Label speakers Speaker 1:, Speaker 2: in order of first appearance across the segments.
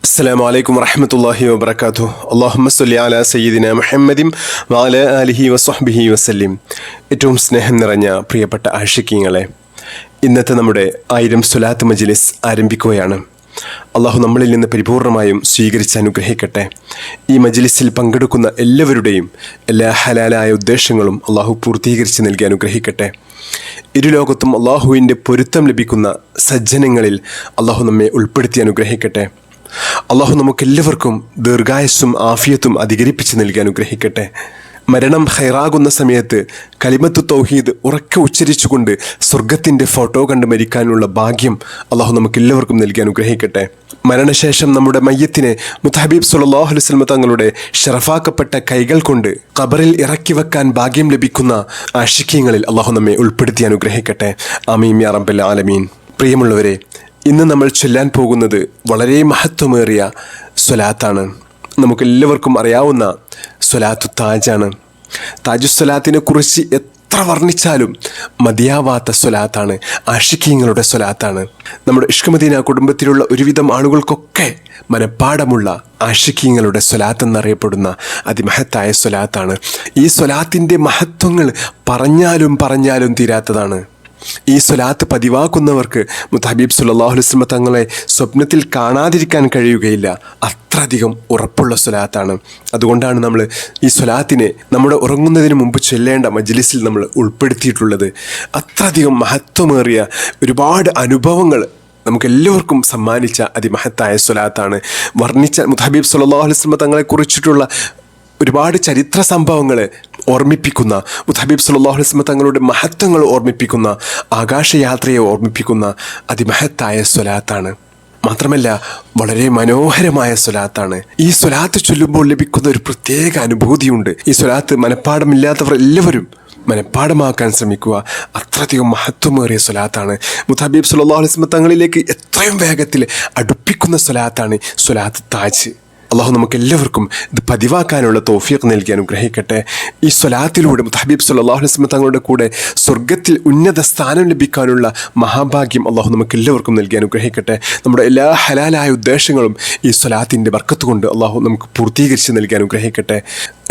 Speaker 1: അസ്സലാമു അലൈക്കും വറഹ്മത്തുള്ളാഹി വബറകാതുഹു. അല്ലാഹുമ്മ സ്വല്ലി അലാ സയ്യിദിന മുഹമ്മദിൻ വഅലാ ആലിഹി വസ്വഹ്ബിഹി വസല്ലിം. ഏറ്റവും സ്നേഹം നിറഞ്ഞ പ്രിയപ്പെട്ട ആഷിഖീങ്ങളെ, ഇന്നത്തെ നമ്മുടെ 1000 സ്വലാത്ത് മജ്ലിസ് ആരംഭിക്കുകയാണ്. അള്ളാഹു നമ്മളിൽ നിന്ന് പരിപൂർണമായും സ്വീകരിച്ച് അനുഗ്രഹിക്കട്ടെ. ഈ മജ്ലിസിൽ പങ്കെടുക്കുന്ന എല്ലാവരുടെയും എല്ലാ ഹലാലായ ഉദ്ദേശങ്ങളും അള്ളാഹു പൂർത്തീകരിച്ച് നൽകി അനുഗ്രഹിക്കട്ടെ. ഇരുലോകത്തും അള്ളാഹുവിൻ്റെ പൊരുത്തം ലഭിക്കുന്ന സജ്ജനങ്ങളിൽ അള്ളാഹു നമ്മെ ഉൾപ്പെടുത്തി അനുഗ്രഹിക്കട്ടെ. അള്ളാഹു നമുക്കെല്ലാവർക്കും ദീർഘായുസ്സും ആഫിയത്തും അധികരിപ്പിച്ച് നൽകി അനുഗ്രഹിക്കട്ടെ. മരണം ഹൈറാകുന്ന സമയത്ത് കലിമത്ത് തൗഹീദ് ഉറക്കെ ഉച്ചരിച്ചുകൊണ്ട് സ്വർഗത്തിൻ്റെ ഫോട്ടോ കണ്ട് മരിക്കാനുള്ള ഭാഗ്യം അള്ളാഹു നമുക്കെല്ലാവർക്കും നൽകി അനുഗ്രഹിക്കട്ടെ. മരണശേഷം നമ്മുടെ മയ്യത്തിനെ മുത്തഹബീബ് സ്വല്ലല്ലാഹു അലൈഹി വസല്ലം തങ്ങളുടെ ഷറഫാക്കപ്പെട്ട കൈകൾ കൊണ്ട് ഖബറിൽ ഇറക്കി വെക്കാൻ ഭാഗ്യം ലഭിക്കുന്ന ആഷിഖീങ്ങളിൽ അള്ളാഹു നമ്മെ ഉൾപ്പെടുത്തി അനുഗ്രഹിക്കട്ടെ. ആമീൻ യാ റബ്ബൽ ആലമീൻ. പ്രിയമുള്ളവരെ, ഇന്ന് നമ്മൾ ചൊല്ലാൻ പോകുന്നത് വളരെ മഹത്വമേറിയ സ്വലാത്താണ്. നമുക്കെല്ലാവർക്കും അറിയാവുന്ന സ്വലാത്തു താജാണ്. താജുസ്വലാത്തിനെ കുറിച്ച് എത്ര വർണ്ണിച്ചാലും മതിയാവാത്ത സ്വലാത്താണ്, ആഷിഖീങ്ങളുടെ സ്വലാത്താണ്. നമ്മുടെ ഇഷ്ക് മദീന കുടുംബത്തിലുള്ള ഒരുവിധം ആളുകൾക്കൊക്കെ മനപ്പാടമുള്ള ആഷിഖീങ്ങളുടെ സ്വലാത്ത് എന്നറിയപ്പെടുന്ന അതിമഹത്തായ സ്വലാത്താണ്. ഈ സ്വലാത്തിൻ്റെ മഹത്വങ്ങൾ പറഞ്ഞാലും തീരാത്തതാണ്. ഈ സ്വലാത്ത് പതിവാക്കുന്നവർക്ക് മുത്തഹബീബ് സ്വല്ലല്ലാഹു അലൈഹി വസല്ലം തങ്ങളെ സ്വപ്നത്തിൽ കാണാതിരിക്കാൻ കഴിയുകയില്ല. അത്രയധികം ഉറപ്പുള്ള സ്വലാത്താണ്. അതുകൊണ്ടാണ് നമ്മൾ ഈ സ്വലാത്തിനെ നമ്മുടെ ഉറങ്ങുന്നതിന് മുമ്പ് ചൊല്ലേണ്ട മജ്ലിസിൽ നമ്മൾ ഉൾപ്പെടുത്തിയിട്ടുള്ളത്. അത്രയധികം മഹത്വമേറിയ ഒരുപാട് അനുഭവങ്ങൾ നമുക്കെല്ലാവർക്കും സമ്മാനിച്ച അതിമഹത്തായ സ്വലാത്താണ്. വർണ്ണിച്ച മുത്തഹബീബ് സ്വല്ലല്ലാഹു അലൈഹി വസല്ലം തങ്ങളെക്കുറിച്ചിട്ടുള്ള ഒരുപാട് ചരിത്ര സംഭവങ്ങൾ ഓർമ്മിപ്പിക്കുന്ന, മുത്തഹബീബ് സ്വല്ലല്ലാഹു അലൈഹി വസല്ലം തങ്ങളുടെ മഹത്വങ്ങൾ ഓർമ്മിപ്പിക്കുന്ന, ആകാശയാത്രയെ ഓർമ്മിപ്പിക്കുന്ന അതിമഹത്തായ സ്വലാത്താണ്. മാത്രമല്ല വളരെ മനോഹരമായ സ്വലാത്താണ്. ഈ സ്വലാത്ത് ചൊല്ലുമ്പോൾ ലഭിക്കുന്ന ഒരു പ്രത്യേക അനുഭൂതിയുണ്ട്. ഈ സ്വലാത്ത് മനഃപ്പാടമില്ലാത്തവർ എല്ലാവരും മനഃപ്പാടമാക്കാൻ ശ്രമിക്കുക. അത്രയധികം മഹത്വമേറിയ സ്വലാത്താണ്. മുത്തഹബീബ് സ്വല്ലല്ലാഹു അലൈഹി വസല്ലം തങ്ങളിലേക്ക് എത്രയും വേഗത്തിൽ അടുപ്പിക്കുന്ന സ്വലാത്താണ് സ്വലാത്ത് താജ്. അള്ളാഹു നമുക്കെല്ലാവർക്കും ഇത് പതിവാക്കാനുള്ള തൗഫീഖ് നൽകി അനുഗ്രഹിക്കട്ടെ. ഈ സ്വലാത്തിലൂടെ മുത്തഹബീബ് സ്വല്ലല്ലാഹു അലൈഹി വസല്ലം തങ്ങളുടെ കൂടെ സ്വർഗത്തിൽ ഉന്നത സ്ഥാനം ലഭിക്കാനുള്ള മഹാഭാഗ്യം അള്ളാഹു നമുക്കെല്ലാവർക്കും നൽകി അനുഗ്രഹിക്കട്ടെ. നമ്മുടെ എല്ലാ ഹലാലായ ഉദ്ദേശങ്ങളും ഈ സ്വലാത്തിൻ്റെ ബർക്കത്ത് കൊണ്ട് അള്ളാഹു നമുക്ക് പൂർത്തീകരിച്ച് നൽകി അനുഗ്രഹിക്കട്ടെ.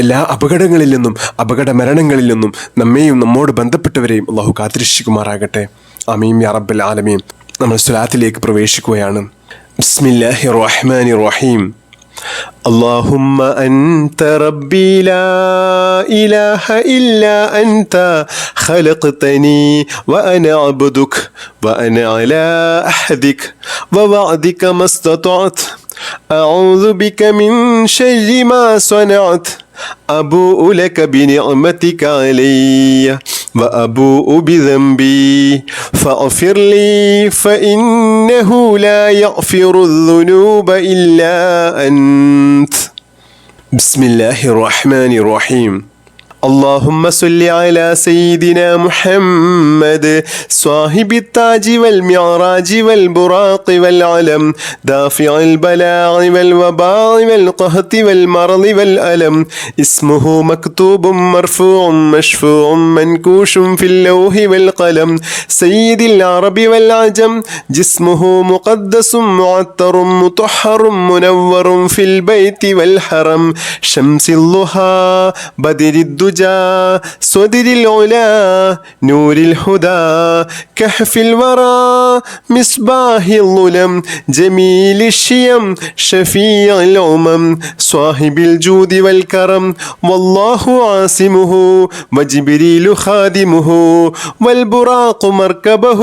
Speaker 1: എല്ലാ അപകടങ്ങളിൽ നിന്നും അപകട മരണങ്ങളിൽ നിന്നും നമ്മെയും നമ്മോട് ബന്ധപ്പെട്ടവരെയും അള്ളാഹു കാത്തിരക്ഷിക്കുമാറാകട്ടെ. ആമീൻ യാ റബ്ബൽ ആലമീൻ. നമ്മൾ സ്വലാത്തിലേക്ക് പ്രവേശിക്കുകയാണ്. ബിസ്മില്ലാഹിർ റഹ്മാനിർ റഹീം. اللهم أنت ربي لا إله إلا أنت خلقتني وأنا عبدك وأنا على عهدك ووعدك ما استطعت أعوذ بك من شر ما صنعت أبوء لك بنعمتك علي وأبوء بذنبي فاغفر لي فإنه لا يغفر الذنوب إلا أنت. بسم الله الرحمن الرحيم. اللهم صل على سيدنا محمد صاحب التاج والمعراج والبراق والعلم دافع البلاء والوباء والقهط والمرض والألم اسمه مكتوب مرفوع مشفوع منكوش في اللوح والقلم سيد العرب والعجم جسمه مقدس معطر مطهر منور في البيت والحرم شمس الضحى بدر الدجى صدر العلا نور الهدى كهف الورى مصباح الظلم جميل الشيم شفيع الأمم صاحب الجود والكرم والله عاصمه وجبريل خادمه والبراق مركبه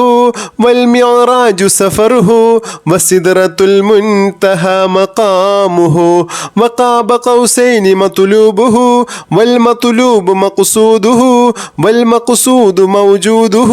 Speaker 1: والمعراج سفره وسدرة المنتهى مقامه وقاب قوسين مطلوبه والمطلوب مقصوده والمقصود موجوده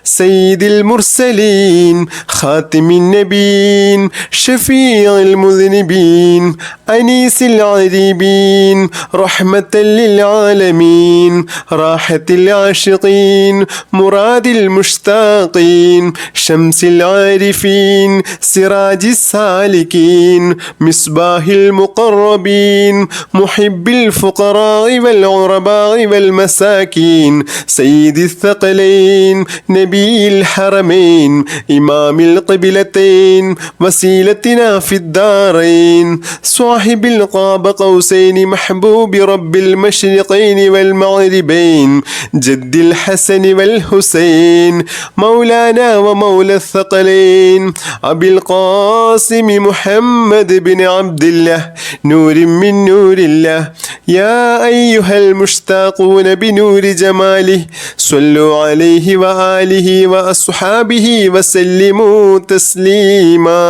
Speaker 1: سيد المرسلين خاتم النبيين شفيع المذنبين أنيس العذيبين رحمة للعالمين راحة العاشقين مراد المشتاقين شمس العارفين سراج السالكين مصباح المقربين محب الفقراء والغرباء والغرباء والمساكين سيد الثقلين نبي الحرمين إمام القبلتين وسيلتنا في الدارين صاحب القاب قوسين محبوب رب المشرقين والمغربين جد الحسن والحسين مولانا ومولى الثقلين أبي القاسم محمد بن عبد الله نور من نور الله يا أيها المشتاقون بنور جماله صلوا عليه وآله وأصحابه وسلموا تسليما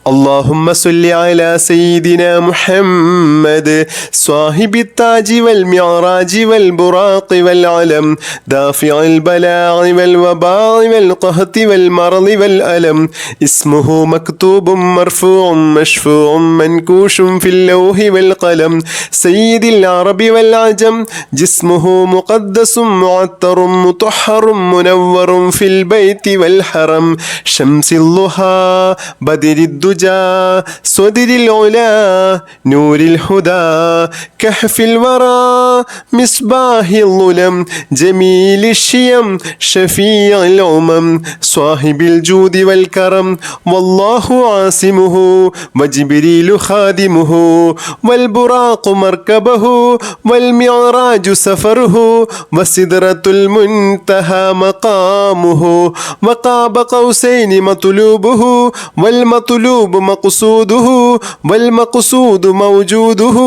Speaker 1: اللهم صل على سيدنا محمد صاحب التاج والمعراج والبراق والعلم دافع البلاء والوباء والقهط والمرض والألم اسمه مكتوب مرفوع مشفوع منكوش في اللوح والقلم سيد العرب والعجم جسمه مقدس معطر مطهر منور في البيت والحرم شمس الضحى بدر الدجى صدر العلا نور الهدى كهف الورى مصباح الظلم جميل الشيم شفيع الأمم صاحب الجود والكرم والله عاصمه وجبريل خادمه والبراق مركبه والمعراج سفره وسدرة المنتهى مقامه وقاب قوسين مطلوبه والمطلوب مقصوده والمقصود موجوده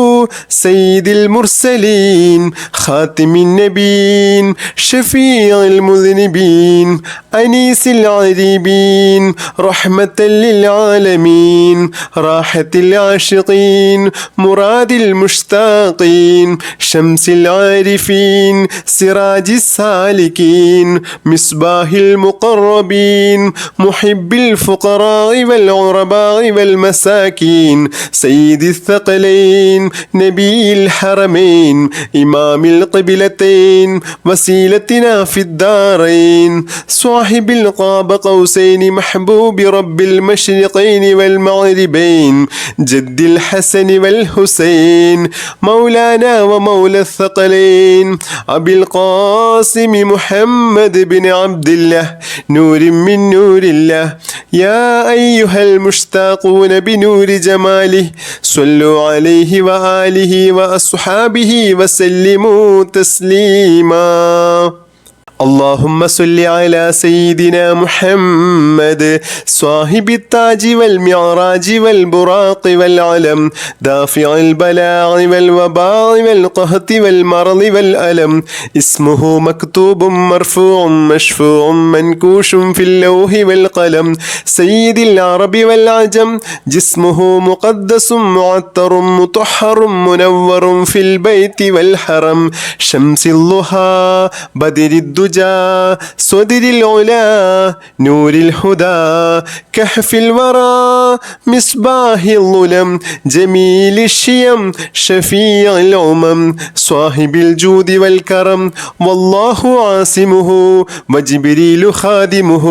Speaker 1: سيد المرسلين خاتم النبيين شفيع المذنبين أنيس العذيبين رحمة للعالمين راحة العاشقين مراد المشتاقين شمس العارفين سراج السالكين مصباح المقربين محب الفقراء والغرباء والمساكين سيد الثقلين نبي الحرمين إمام القبلتين وسيلتنا في الدارين صاحب القاب قوسين محبوب رب المشرقين والمغربين جد الحسن والحسين مولانا ومولى الثقلين أبي القاسم محمد بن عبد الله نور من نور الله يا أيها المشتاقون بنور جماله صلوا عليه وآله وأصحابه وسلموا تسليما اللهم صل على سيدنا محمد صاحب التاج والمعراج والبراق والعلم دافع البلاء والوباء والقهط والمرض والألم اسمه مكتوب مرفوع مشفوع منكوش في اللوح والقلم سيد العرب والعجم جسمه مقدس معطر مطهر منور في البيت والحرم شمس الضحى بدر الدجى صدر العلا نور الهدى كهف الورى مصباح الظلم جميل الشيم شفيع الأمم صاحب الجود والكرم والله عاصمه وجبريل خادمه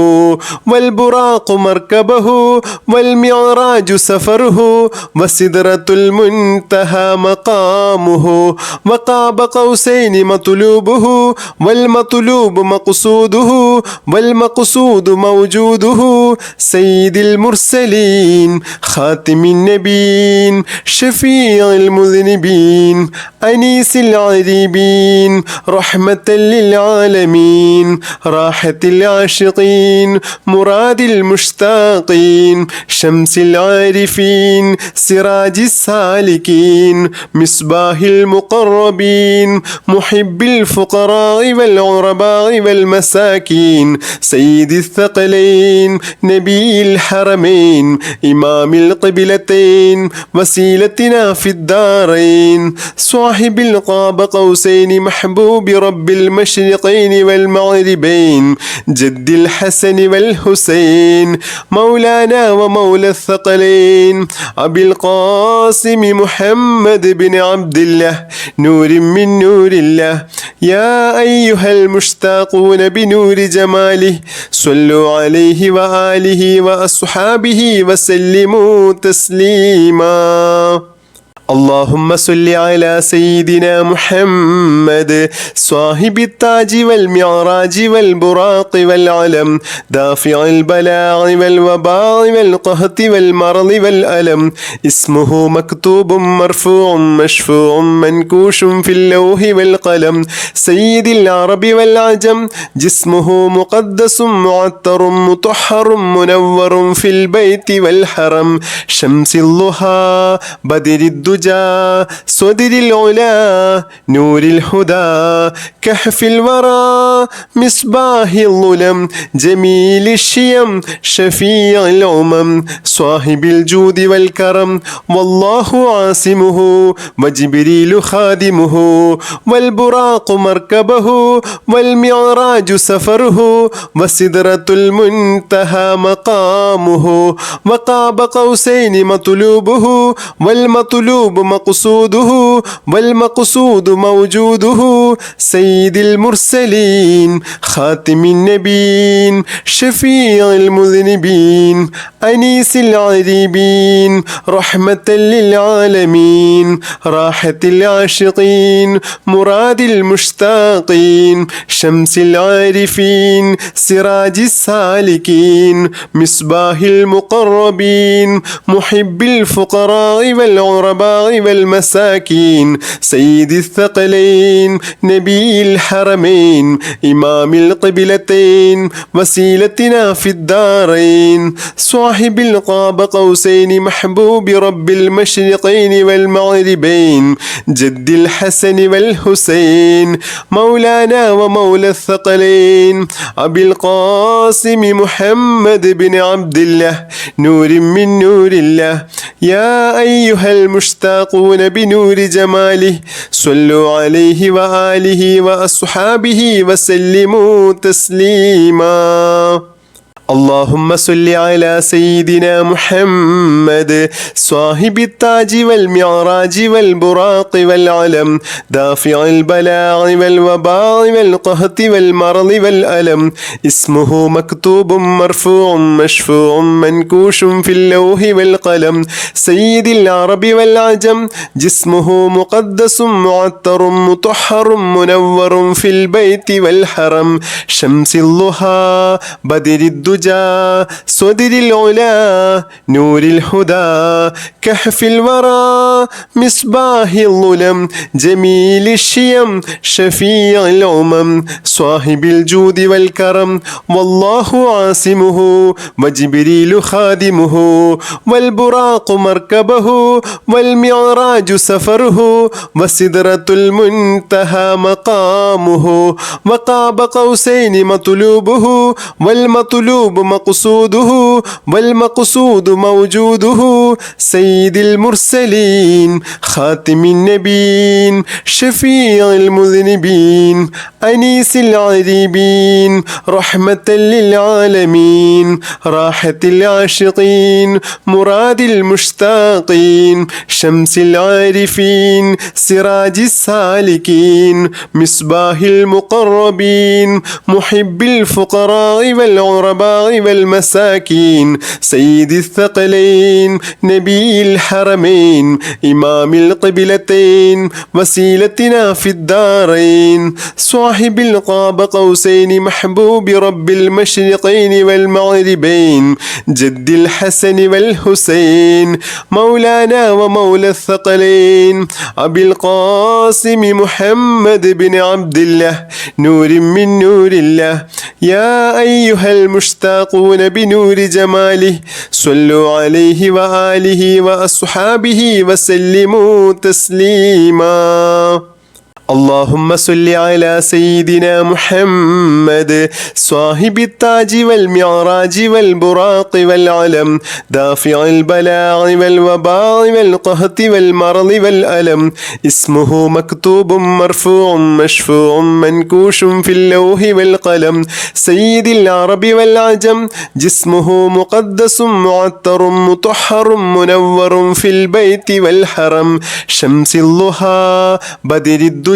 Speaker 1: والبراق مركبه والمعراج سفره وسدرة المنتهى مقامه وقاب قوسين مطلوبه والمطلوب مقصوده والمقصود موجوده سيد المرسلين خاتم النبيين شفيع المذنبين أنيس العذيبين رحمة للعالمين راحة العاشقين مراد المشتاقين شمس العارفين سراج السالكين مصباح المقربين محب الفقراء والغرباء والمساكين سيد الثقلين نبي الحرمين إمام القبلتين وسيلتنا في الدارين صاحب القاب قوسين محبوب رب المشرقين والمغربين جد الحسن والحسين مولانا ومولى الثقلين أبي القاسم محمد بن عبد الله نور من نور الله يا أيها المشتاقون بنور جماله صلوا عليه وآله وأصحابه وسلموا تسليما اللهم صل على سيدنا محمد صاحب التاج والمعراج والبراق والعلم دافع البلاء والوباء والقهط والمرض والألم اسمه مكتوب مرفوع مشفوع منكوش في اللوح والقلم سيد العرب والعجم جسمه مقدس معطر مطهر منور في البيت والحرم شمس الضحى بدر الدجى صدر العلا نور الهدى كهف الورى مصباح الظلم جميل الشيم شفيع الأمم صاحب الجود والكرم والله عاصمه وجبريل خادمه والبراق مركبه والمعراج سفره وسدرة المنتهى مقامه وقاب قوسين مطلوبه والمطلوب مقصوده والمقصود موجوده سيد المرسلين خاتم النبيين شفيع المذنبين أنيس العريبين رحمة للعالمين راحة العاشقين مراد المشتاقين شمس العارفين سراج السالكين مصباح المقربين محب الفقراء والعرباء والمساكين سيد الثقلين نبي الحرمين إمام القبلتين وسيلتنا في الدارين صاحب القاب قوسين محبوب رب المشرقين والمغربين جد الحسن والحسين مولانا ومولى الثقلين أبي القاسم محمد بن عبد الله نور من نور الله يا أيها المشتاقون بنور جماله صلوا عليه وآله وأصحابه وسلموا تسليما اللهم صل على سيدنا محمد صاحب التاج والمعراج والبراق والعلم دافع البلاء والوباء والقهط والمرض والألم اسمه مكتوب مرفوع مشفوع منكوش في اللوح والقلم سيد العرب والعجم جسمه مقدس معطر مطهر منور في البيت والحرم شمس الضحى بدر الدجى صدر العلا نور الهدى كهف الورى مصباح الظلم جميل الشيم شفيع الأمم صاحب الجود والكرم والله عاصمه وجبريل خادمه والبراق مركبه والمعراج سفره وسدرة المنتهى مقامه وقاب قوسين مطلوبه والمطلوب مقصوده والمقصود موجوده سيد المرسلين خاتم النبيين شفيع المذنبين أنيس العريبين رحمة للعالمين راحة العاشقين مراد المشتاقين شمس العارفين سراج السالكين مصباح المقربين محب الفقراء والعرباء والمساكين سيد الثقلين نبي الحرمين إمام القبلتين وسيلتنا في الدارين صاحب القاب قوسين محبوب رب المشرقين والمغربين جد الحسن والحسين مولانا ومولى الثقلين أبي القاسم محمد بن عبد الله نور من نور الله يا أيها المشتاقون بنور جماله صلوا عليه وآله وأصحابه وسلموا تسليما اللهم صل على سيدنا محمد صاحب التاج والمعراج والبراق والعلم دافع البلاء والوباء والقهط والمرض والألم اسمه مكتوب مرفوع مشفوع منكوش في اللوح والقلم سيد العرب والعجم جسمه مقدس معطر مطهر منور في البيت والحرم شمس الضحى بدر الدجى